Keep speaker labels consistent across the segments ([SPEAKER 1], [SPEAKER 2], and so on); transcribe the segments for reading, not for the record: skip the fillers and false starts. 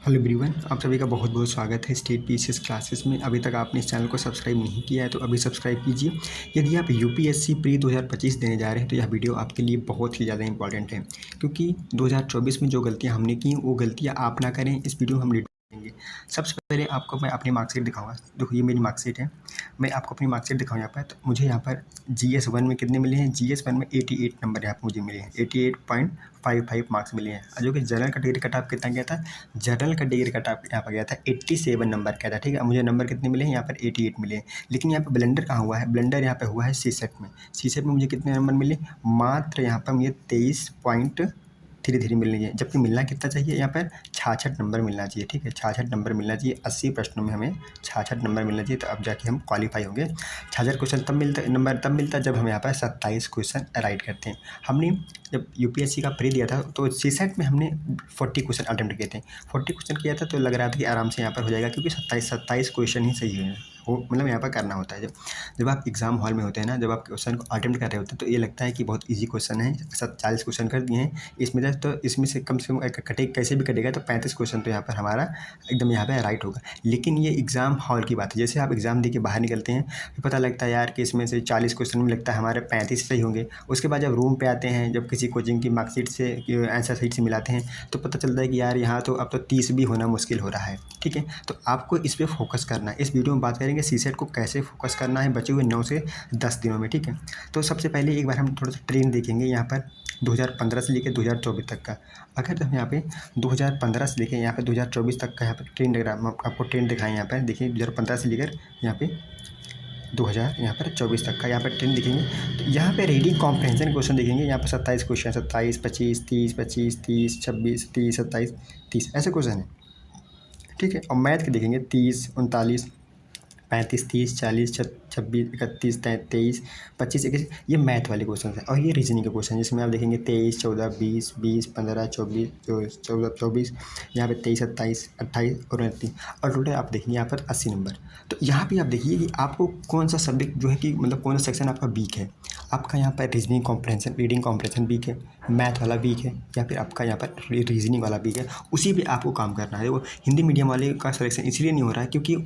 [SPEAKER 1] Hello everyone, आप सभी का बहुत बहुत स्वागत है स्टेट पीसीएस क्लासेस में। अभी तक आपने इस चैनल को सब्सक्राइब नहीं किया है तो अभी सब्सक्राइब कीजिए। यदि आप यूपीएससी प्री 2025 देने जा रहे हैं तो यह वीडियो आपके लिए बहुत ही ज़्यादा इंपॉर्टेंट है, क्योंकि 2024 में जो गलतियां हमने की वो गलतियां आप ना करें। इस वीडियो में हम देंगे। सबसे पहले आपको मैं अपनी मार्कशीट दिखाऊंगा। देखो, ये मेरी मार्कशीट है। मैं आपको अपनी मार्कशीट दिखाऊँ यहाँ पर। तो मुझे यहाँ पर GS1 में कितने मिले हैं? GS1 में 88 नंबर यहाँ पर मुझे मिले हैं। 88.55 मार्क्स मिले हैं। जो कि जनरल कैटेगरी कट ऑफ कितना गया था? जनरल कैटेगरी कट ऑफ यहाँ पर गया था 87 नंबर का था। ठीक है, मुझे नंबर कितने मिले हैं? यहाँ पर 88 मिले हैं। लेकिन यहाँ पर ब्लंडर कहाँ हुआ है? ब्लंडर यहाँ पे हुआ है सीसेट में। सीसेट में मुझे कितने नंबर मिले? मात्र यहाँ पर मुझे 23.33 मिलने चाहिए, जबकि मिलना कितना चाहिए? यहाँ पर 66 नंबर मिलना चाहिए। ठीक है, 66 नंबर मिलना चाहिए। 80 प्रश्नों में हमें 66 नंबर मिलना चाहिए, तो अब जाके हम क्वालिफाई होंगे। 66 क्वेश्चन तब मिलता जब हम यहाँ पर 27 क्वेश्चन राइट करते हैं। हमने जब यूपीएससी का प्री दिया था तो सीसेट में हमने 40 क्वेश्चन अटेम्प्ट किए थे। 40 क्वेश्चन किया था तो लग रहा था कि आराम से यहाँ पर हो जाएगा, क्योंकि 27 क्वेश्चन ही सही है हो, मतलब यहाँ पर करना होता है। जब आप एग्जाम हॉल में होते हैं ना, जब आप क्वेश्चन को अटेम्प्ट कर रहे होते हैं तो ये लगता है कि बहुत ईजी क्वेश्चन है, 40 क्वेश्चन कर दिए हैं इसमें तो इसमें से कम कटे कैसे भी कटेगा तो 35 क्वेश्चन तो यहाँ पर हमारा एकदम यहाँ पे राइट होगा। लेकिन ये एग्ज़ाम हॉल की बात है। जैसे आप एग्ज़ाम दे के बाहर निकलते हैं तो पता लगता है यार कि इसमें से 40 क्वेश्चन में लगता है हमारे 35 सही होंगे। उसके बाद जब रूम पे आते हैं, जब किसी कोचिंग की मार्कशीट से आंसर शीट से मिलाते हैं तो पता चलता है कि यार यहाँ तो अब तो 30 भी होना मुश्किल हो रहा है। ठीक है, तो आपको इस पर फोकस करना है। इस वीडियो में बात करेंगे सीसेट को कैसे फोकस करना है बचे हुए 9 से 10 दिनों में। ठीक है, तो सबसे पहले एक बार हम थोड़ा सा ट्रेंड देखेंगे यहाँ पर 2015 से लेकर 2024 तक का। अगर हम यहाँ पे 2015 से लेकर यहाँ पे 2024 तक का यहाँ पे ट्रेंड आपको ट्रेंड दिखाएं। यहाँ पर देखिए 2015 से लेकर यहाँ पे 2024 तक का यहाँ पर ट्रेंड दिखेंगे। तो यहाँ पे रीडिंग कॉम्प्रहेंशन क्वेश्चन देखेंगे। यहाँ पर 27 क्वेश्चन, 27, 25, 30, 25, 30, 26, 30, 27, 30 ऐसे क्वेश्चन हैं। ठीक है, और मैथ के देखेंगे 30, 39, 35, 30, 40, 26, 31, 23, 25, 21। ये मैथ वाले क्वेश्चन हैं। और ये रीजनिंग के क्वेश्चन जिसमें आप देखेंगे 23, 14, 20, 20, 15, 24, 24, यहाँ पे 23, 27, 28 और 29, और टोटल आप देखेंगे यहाँ पर 80 नंबर। तो यहाँ पे आप देखिए कि आपको कौन सा सब्जेक्ट जो है कि मतलब कौन सा सेक्शन आपका वीक है। आपका यहाँ पर reasoning comprehension, reading comprehension weak है, मैथ वाला वीक है, या फिर आपका यहाँ पर रीजनिंग वाला वीक है। उसी पे आपको काम करना है। वो हिंदी मीडियम वाले का सिलेक्शन इसलिए नहीं हो रहा है क्योंकि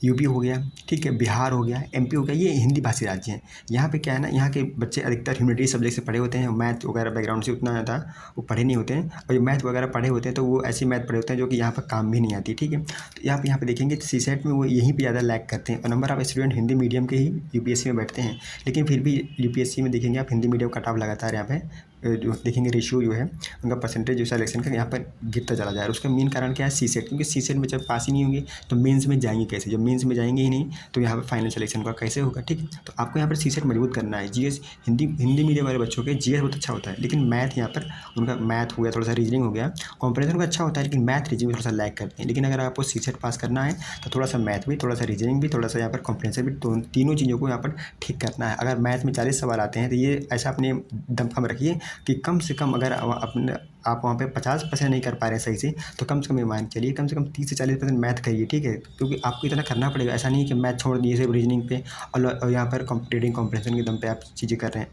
[SPEAKER 1] यूपी हो गया, ठीक है, बिहार हो गया, एमपी हो गया, ये हिंदी भाषी राज्य हैं। यहाँ पे क्या है ना, यहाँ के बच्चे अधिकतर ह्यूमैनिटीज सब्जेक्ट से पढ़े होते हैं। मैथ वगैरह बैकग्राउंड से उतना ज़्यादा वो पढ़े नहीं होते हैं, और जो मैथ वगैरह पढ़े होते हैं तो वो ऐसी मैथ पढ़े होते हैं जो कि यहाँ पर काम भी नहीं आती। ठीक है, तो यहाँ पे देखेंगे सीसेट में वो यहीं पर ज़्यादा लैक करते हैं, और number of student Hindi medium के ही यूपीएससी में बैठते हैं। लेकिन फिर भी यूपीएससी में देखेंगे आप हिंदी मीडियम कट ऑफ लगातार यहाँ पे जो देखेंगे रेशियो जो है उनका परसेंटेज जो सिलेक्शन का यहाँ पर गिरता चला जा रहा है। उसका मेन कारण क्या है? सीसेट। क्योंकि सीसेट में जब पास ही नहीं होंगे तो मेंस में जाएंगे कैसे? जब मेंस में जाएंगे ही नहीं तो यहाँ पर फाइनल सिलेक्शन का कैसे होगा? ठीक है, तो आपको यहाँ पर सीसेट मजबूत करना है। जीएस हिंदी मीडियम वाले बच्चों के जीएस बहुत अच्छा होता है, लेकिन मैथ यहाँ पर उनका मैथ हो गया, थोड़ा सा रीजनिंग हो गया, कॉम्प्रहेंशन का अच्छा होता है, लेकिन मैथ रीजनिंग में थोड़ा सा लैक करते हैं। लेकिन अगर आपको सीसेट पास करना है तो थोड़ा सा मैथ भी, थोड़ा सा रीजनिंग भी, थोड़ा सा यहाँ पर कॉम्प्रहेंशन भी, तीनों चीज़ों को यहाँ पर ठीक करना है। अगर मैथ में 40 सवाल आते हैं तो ये ऐसा अपने दमखम रखिए कि कम से कम अगर अपने आप वहाँ पे 50% नहीं कर पा रहे हैं सही से, तो कम से कम ये मान चलिए कम से कम 30 से 40% मैथ करिए। ठीक है, क्योंकि आपको इतना करना पड़ेगा। ऐसा नहीं कि मैथ छोड़ दिए सिर्फ रीजनिंग पे और यहाँ पर रीडिंग कॉम्प्रहेंशन के दम पे आप चीज़ें कर रहे हैं।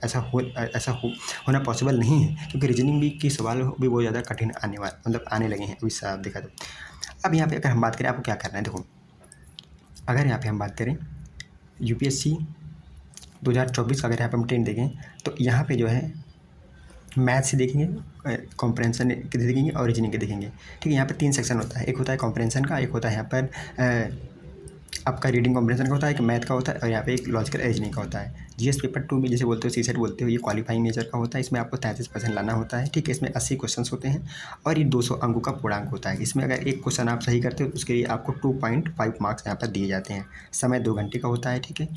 [SPEAKER 1] होना पॉसिबल नहीं है, क्योंकि रीजनिंग भी के सवाल भी बहुत ज़्यादा कठिन आने लगे हैं अभी साफ देखा तो। अब यहाँ पे अगर हम बात करें आपको क्या करना है, देखो अगर यहाँ पे हम बात करें यूपीएससी 2024 का, अगर यहाँ पर हम ट्रेंड देखें तो यहाँ पे जो है मैथ से देखेंगे, कॉम्प्रहेंशन के देखेंगे और रीजनिंग के देखेंगे। ठीक है, यहाँ पे 3 सेक्शन होता है। एक होता है कॉम्प्रहेंशन का, एक होता है यहाँ पर आपका रीडिंग कॉम्प्रहेंशन का होता है, एक मैथ का होता है, और यहाँ पे एक लॉजिकल रीजनिंग का होता है। जीएस पेपर 2 में जैसे बोलते हो, सीसेट बोलते हो, ये क्वालिफाइंग नेचर का होता है। इसमें आपको 33% लाना होता है। ठीक है, इसमें 80 क्वेश्चन होते हैं और ये 200 अंकों का पूर्णांक होता है। इसमें अगर एक क्वेश्चन आप सही करते हो तो उसके लिए आपको 2.5 मार्क्स यहाँ पर दिए जाते हैं। समय 2 घंटे का होता है। ठीक है,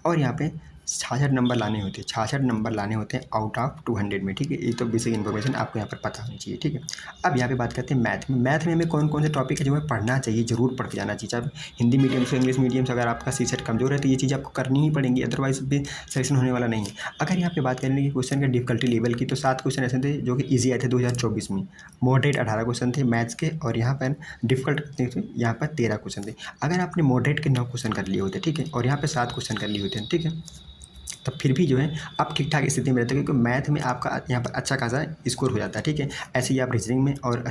[SPEAKER 1] और यहाँ पे 66 नंबर लाने होते हैं। 66 नंबर लाने होते हैं आउट ऑफ 200 में। ठीक है, ये तो बेसिक इन्फॉर्मेशन आपको यहाँ पर पता होनी चाहिए। ठीक है, अब यहाँ पे बात करते हैं मैथ में। मैथ में हमें कौन कौन से टॉपिक है जो हमें पढ़ना चाहिए, जरूर पढ़ के जाना चाहिए। चाहे हिंदी मीडियम से इंग्लिश मीडियम से, अगर आपका सीसेट कमजोर है तो ये चीज़ आपको करनी ही पड़ेंगी, अदरवाइज भी सिलेक्शन होने वाला नहीं है। अगर यहाँ पे बात करेंगे कि क्वेश्चन के डिफिकल्टी लेवल की, तो 7 क्वेश्चन ऐसे थे जो कि ईजी आए थे 2024 में। मॉडरेट 18 क्वेश्चन थे मैथ्स के, और यहाँ पर डिफिकल्ट यहाँ पर 13 क्वेश्चन थे। अगर आपने मॉडरेट के 9 क्वेश्चन कर लिए होते, ठीक है, और यहाँ पर 7 क्वेश्चन कर लिए होते हैं, ठीक है, तो फिर भी जो है आप ठीक ठाक स्थिति में रहते हैं, क्योंकि मैथ में आपका यहाँ पर अच्छा खासा स्कोर हो जाता है, ठीक है। ऐसे ही आप रीजनिंग में और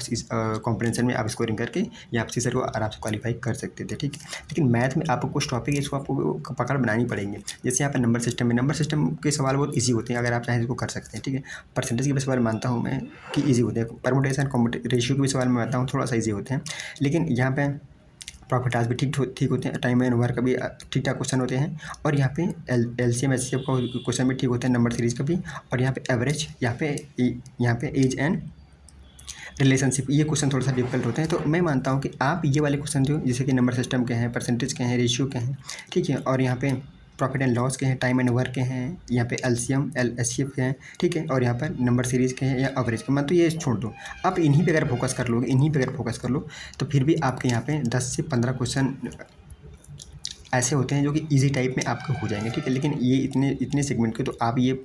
[SPEAKER 1] कॉम्प्रिहेंशन में आप स्कोरिंग करके या आप सीसर को आराम से क्वालिफाई कर सकते थे, ठीक है। लेकिन मैथ में आपको कुछ टॉपिक है इसको आपको पकड़ बनानी पड़ेंगे। जैसे यहाँ पर नंबर सिस्टम के सवाल बहुत ईजी होते हैं, अगर आप चाहें इसको कर सकते हैं, ठीक है। परसेंटेज के भी सवाल मानता हूँ मैं कि ईजी होते हैं, परमुटेशन रेशियो के भी सवाल मैं मानता हूँ थोड़ा सा ईजी होते हैं, लेकिन यहाँ पे प्रॉफिट लॉस भी ठीक होते हैं, टाइम एंड वर्क का भी ठीक ठाक क्वेश्चन होते हैं, और यहाँ पे LCM SCF का क्वेश्चन भी ठीक होते हैं, नंबर सीरीज का भी, और यहाँ पे एवरेज, यहाँ पे एज एंड रिलेशनशिप, ये क्वेश्चन थोड़ा सा डिफिकल्ट होते हैं। तो मैं मानता हूँ कि आप ये वाले क्वेश्चन जो जैसे कि नंबर सिस्टम के हैं, परसेंटेज के हैं, रेशियो के हैं, ठीक है, और यहाँ पे प्रॉफिट एंड लॉस के हैं, टाइम एंड वर्क के हैं, यहाँ पे LCM SCF के हैं, ठीक है, और यहाँ पर नंबर सीरीज़ के हैं या एवरेज के, मैं तो ये छोड़ दूँ। आप इन्हीं पे अगर फोकस कर लोगे, इन्हीं पे अगर फोकस कर लो, तो फिर भी आपके यहाँ पे 10 से 15 क्वेश्चन ऐसे होते हैं जो कि ईजी टाइप में आपके हो जाएंगे, ठीक है। लेकिन ये इतने सेगमेंट के तो आप ये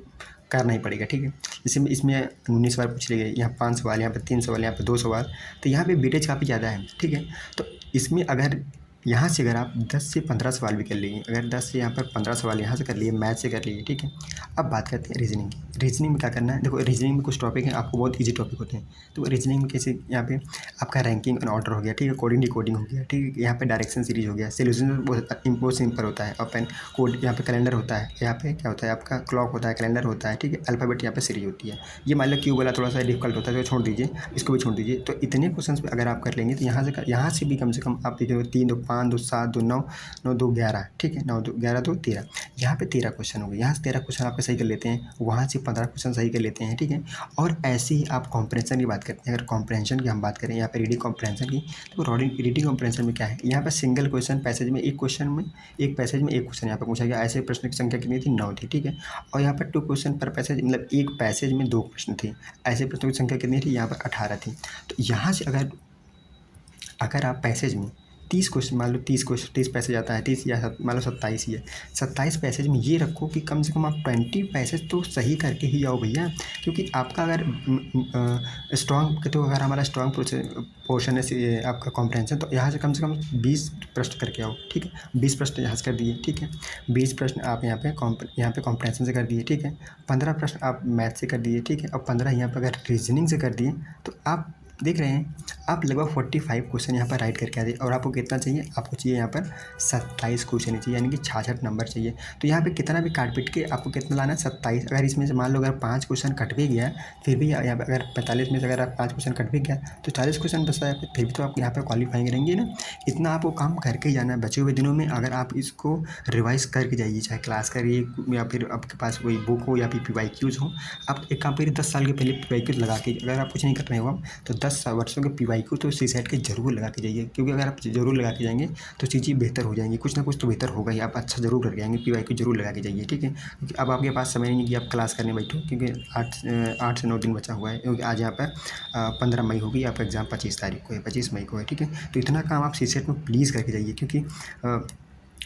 [SPEAKER 1] करना ही पड़ेगा, ठीक है। जैसे इसमें 19 सवाल पूछ लिए गए, यहाँ 5 सवाल, यहाँ पे 3 सवाल, यहाँ पे 2 सवाल, तो यहाँ पे वेटेज काफ़ी ज़्यादा है, ठीक है। तो इसमें अगर यहाँ से अगर आप 10 से 15 सवाल भी कर लेंगे, अगर 10 से यहाँ पर 15 सवाल यहाँ से कर लिए, मैथ से कर लिए, ठीक है। अब बात करते हैं रीजनिंग की। रीजनिंग में क्या करना है, देखो रीजनिंग में कुछ टॉपिक हैं आपको बहुत ईजी टॉपिक होते हैं। तो रीजनिंग में कैसे, यहाँ पे आपका रैंकिंग एंड ऑर्डर हो गया, ठीक है, कोडिंग डिकोडिंग हो गया, ठीक है, यहाँ पे डायरेक्शन सीरीज हो गया, सोल्यूशन बहुत सिंपल होता है, ओपन कोड, यहाँ पे कैलेंडर होता है, यहाँ पे क्या होता है आपका क्लॉक होता है, कैलेंडर होता है, ठीक है, अल्फ़ाबेट यहाँ पे सीरीज होती है। ये मान लो क्यू वाला थोड़ा सा डिफिकल्ट होता है, तो छोड़ दीजिए, इसको भी छोड़ दीजिए। तो इतने क्वेश्चन अगर आप कर लेंगे तो यहाँ से भी कम से कम आप देखिए 3 2 5 2 7 2 9 9 2 11, ठीक है, 9 2 11 2 13, यहाँ पे 13 क्वेश्चन हो गए। यहाँ से 13 क्वेश्चन आपके सही कर लेते हैं, वहाँ से 15 क्वेश्चन सही कर लेते हैं, ठीक है। और ऐसे ही आप कॉम्प्रिहेंशन की बात करते हैं, अगर कॉम्प्रिहेंशन की हम बात करें यहाँ पे रीडिंग कॉम्प्रिहेंशन की, तो रीडिंग कॉम्प्रिहेंशन में क्या है, यहाँ पर सिंगल क्वेश्चन पैसेज में एक पैसेज में एक क्वेश्चन यहाँ पर पूछा गया। ऐसे प्रश्न की संख्या कितनी थी, 9 थी, ठीक है। और यहाँ पर 2 क्वेश्चन पर पैसेज, मतलब एक पैसेज में 2 प्रश्न थे। ऐसे प्रश्नों की संख्या कितनी थी, यहाँ पर 18 थी। तो यहाँ से अगर आप पैसेज में 30 क्वेश्चन, मान लो 30 पैसेज आता है, 30 या मान लो 27 ही है, 27 पैसेज में ये रखो कि कम से कम आप 20 पैसेज तो सही करके ही आओ भैया। क्योंकि आपका अगर स्ट्रॉन्ग, तो अगर हमारा स्ट्रॉन्ग पोर्शन है आपका कॉम्प्रिहेंशन, तो यहाँ से कम 20 प्रश्न करके आओ, ठीक है। 20 प्रश्न यहाँ से कर दिए, ठीक है, 20 प्रश्न आप यहाँ पे कॉम्प्रिहेंशन से कर दिए, ठीक है, 15 प्रश्न आप मैथ से कर दिए, ठीक है, और 15 यहाँ पर अगर रीजनिंग से कर दिए, तो आप देख रहे हैं आप लगभग 45 क्वेश्चन यहाँ पर राइट करके आ जाए। और आपको कितना चाहिए, आपको चाहिए यहाँ पर 27 क्वेश्चन चाहिए, यानी कि 66 नंबर चाहिए। तो यहाँ पे कितना भी काट पीट के आपको कितना लाना है, 27। अगर इसमें से मान लो अगर 5 क्वेश्चन कट भी गया, फिर भी यहाँ पर अगर 45 में से अगर आप 5 क्वेश्चन कट भी गया, तो 40 क्वेश्चन बचता है, फिर भी तो आप यहाँ पर क्वालिफाइंग रहेंगे ना। इतना आपको काम करके ही जाना है बचे हुए दिनों में। अगर आप इसको रिवाइज करके जाइए, चाहे क्लास करिए या फिर आपके पास कोई बुक हो या फिर PYQs हो, आप एक काम करिए, 10 साल के पहले PYQs लगा के, अगर आप कुछ नहीं कर रहे हो तो 10 वर्षों के PYQ तो CSET के जरूर लगा के जाइए। क्योंकि अगर आप जरूर लगा के जाएंगे तो चीज़ें बेहतर हो जाएंगी, कुछ ना कुछ तो बेहतर होगा ही, आप अच्छा जरूर करके आएंगे। PYQ जरूर लगा के जाइए, ठीक है। क्योंकि अब आपके पास समय नहीं कि आप क्लास करने बैठो, क्योंकि 8 से 9 दिन बचा हुआ है। क्योंकि आज यहाँ पर 15 मई होगी, आपका एग्ज़ाम 25 तारीख को है, 25 मई को है, ठीक है। तो इतना काम आप CSET में प्लीज़ करके जाइए, क्योंकि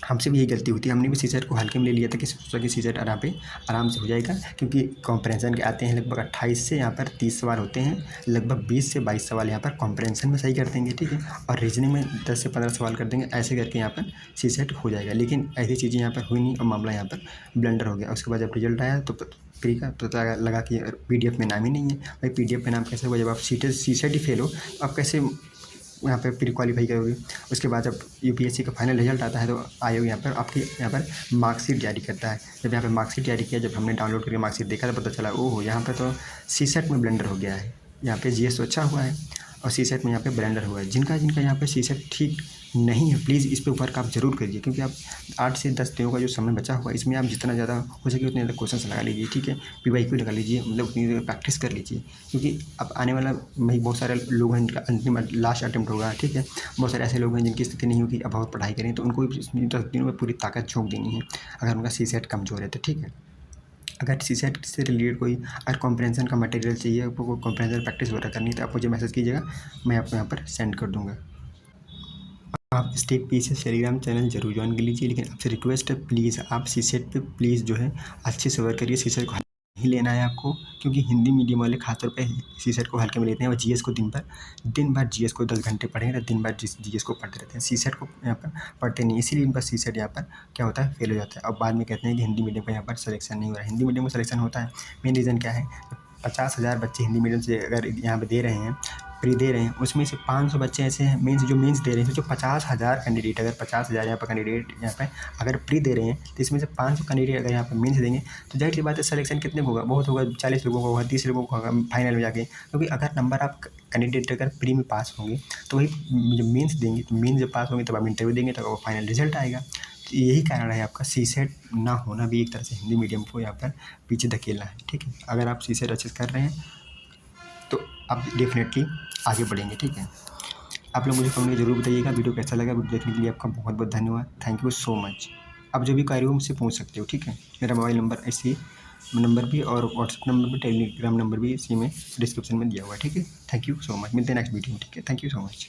[SPEAKER 1] हमसे भी यही गलती होती है। हमने भी CSET को हल्के में ले लिया था कि सोचा कि CSET आराम से हो जाएगा, क्योंकि कॉम्प्रिहेंशन के आते हैं लगभग 28 से यहाँ पर 30 सवाल होते हैं, लगभग 20 से 22 सवाल यहाँ पर कॉम्प्रिहेंशन में सही कर देंगे, ठीक है, और रीजनिंग में 10 से 15 सवाल कर देंगे। ऐसे करके यहाँ पर CSET हो जाएगा। लेकिन ऐसी चीज़ें यहाँ पर हुई नहीं और मामला यहाँ पर ब्लंडर हो गया। उसके बाद जब रिजल्ट आया तो फ्री का तो लगा कि PDF में नाम ही नहीं है। भाई PDF में नाम कैसे हुआ, जब आप CSET ही फेल हो, आप कैसे यहाँ पर प्री क्वालिफाई करोगे। उसके बाद जब UPSC का फाइनल रिजल्ट आता है, तो आयोग यहाँ पर आपकी यहाँ पर मार्कशीट जारी करता है। जब यहाँ पर मार्कशीट जारी किया, जब हमने डाउनलोड करके मार्कशीट देखा तो पता चला ओहो, यहाँ पर तो CSET में ब्लेंडर हो गया है। यहाँ पे GS तो अच्छा हुआ है और CSET में यहाँ पे ब्लेंडर हुआ है। जिनका यहाँ पे CSEट ठीक नहीं है, प्लीज़ इस पे ऊपर का आप जरूर करिए, क्योंकि आप 8 से 10 दिनों का जो समय बचा हुआ है, इसमें आप जितना ज़्यादा हो सके उतने ज़्यादा क्वेश्चन लगा लीजिए, ठीक है। PYQ लगा लीजिए, मतलब उतनी देर प्रैक्टिस कर लीजिए, क्योंकि अब आने वाला में बहुत सारे लोग हैं जिनका अंतिम लास्ट अटेम्प्ट होगा, ठीक है। बहुत सारे ऐसे लोग हैं जिनकी स्थिति नहीं होगी अब बहुत पढ़ाई करें, तो उनको 10 दिनों में पूरी ताकत झोंक देनी है, अगर उनका CSET कमज़ोर है तो, ठीक है। अगर CSET से रिलेटेड कोई अगर कॉम्प्रिहेंशन का मटेरियल चाहिए, आपको कॉम्प्रिहेंशन प्रैक्टिस वगैरह करनी है, तो आप मुझे मैसेज कीजिएगा, मैं आपको यहाँ पर सेंड कर दूँगा। आप स्टेट पीसीएस टेलीग्राम चैनल जरूर ज्वाइन कर लीजिए, लेकिन आपसे रिक्वेस्ट है प्लीज़ आप CSET पे प्लीज़ जो है अच्छे से वर्क करिए। CSET को नहीं लेना है आपको, क्योंकि हिंदी मीडियम वाले खासतौर पे सी सेट को हल्के में लेते हैं और जीएस को दिन भर जीएस को 10 घंटे पढ़ेंगे तो दिन भर जीएस को पढ़ते रहते हैं। सी सेट को यहाँ पर पढ़ते नहीं, इसीलिए इनका सी सेट यहाँ पर क्या होता है, फेल हो जाता है। और बाद में कहते हैं कि हिंदी मीडियम का यहाँ पर सिलेक्शन नहीं हो रहा है। हिंदी मीडियम का सिलेक्शन होता है, मेन रीज़न क्या है, 50,000 बच्चे हिंदी मीडियम से अगर यहाँ पर दे रहे हैं, प्री दे रहे हैं, उसमें से 500 बच्चे ऐसे हैं मेंस दे रहे हैं। जो 50,000 कैंडिडेट, अगर 50,000 यहाँ पर कैंडिडेट यहाँ पर अगर प्री दे रहे हैं, तो इसमें से 500 कैंडिडेट अगर यहाँ पर मेंस देंगे तो जाहिर सी बात है सिलेक्शन कितने को होगा, बहुत होगा, 40 लोगों का होगा, 30 लोगों का होगा फाइनल में जाके। क्योंकि अगर नंबर आप कैंडिडेट अगर प्री में पास होंगे तो वही जब मेंस देंगे, तो मेंस जब पास होंगे तब आप इंटरव्यू देंगे, तब वो फाइनल रिजल्ट आएगा। तो यही कारण है आपका सी सेट ना होना भी एक तरह से हिंदी मीडियम को यहाँ पर पीछे धकेलना है। ठीक है, अगर आप सी सेट अच्छे से कर रहे हैं तो आप डेफिनेटली आगे बढ़ेंगे। ठीक है, आप लोग मुझे कमेंट में ज़रूर बताइएगा वीडियो कैसा लगा। वीडियो देखने के लिए आपका बहुत बहुत धन्यवाद, थैंक यू सो मच। आप जो भी कार्य हो मुझसे पूछ सकते हो। ठीक है, मेरा मोबाइल नंबर इसी नंबर भी और व्हाट्सएप नंबर भी, टेलीग्राम नंबर भी इसी में डिस्क्रिप्शन में दिया हुआ है। ठीक है, थैंक यू सो मच, मिलते हैं नेक्स्ट वीडियो में। ठीक है, थैंक यू सो मच।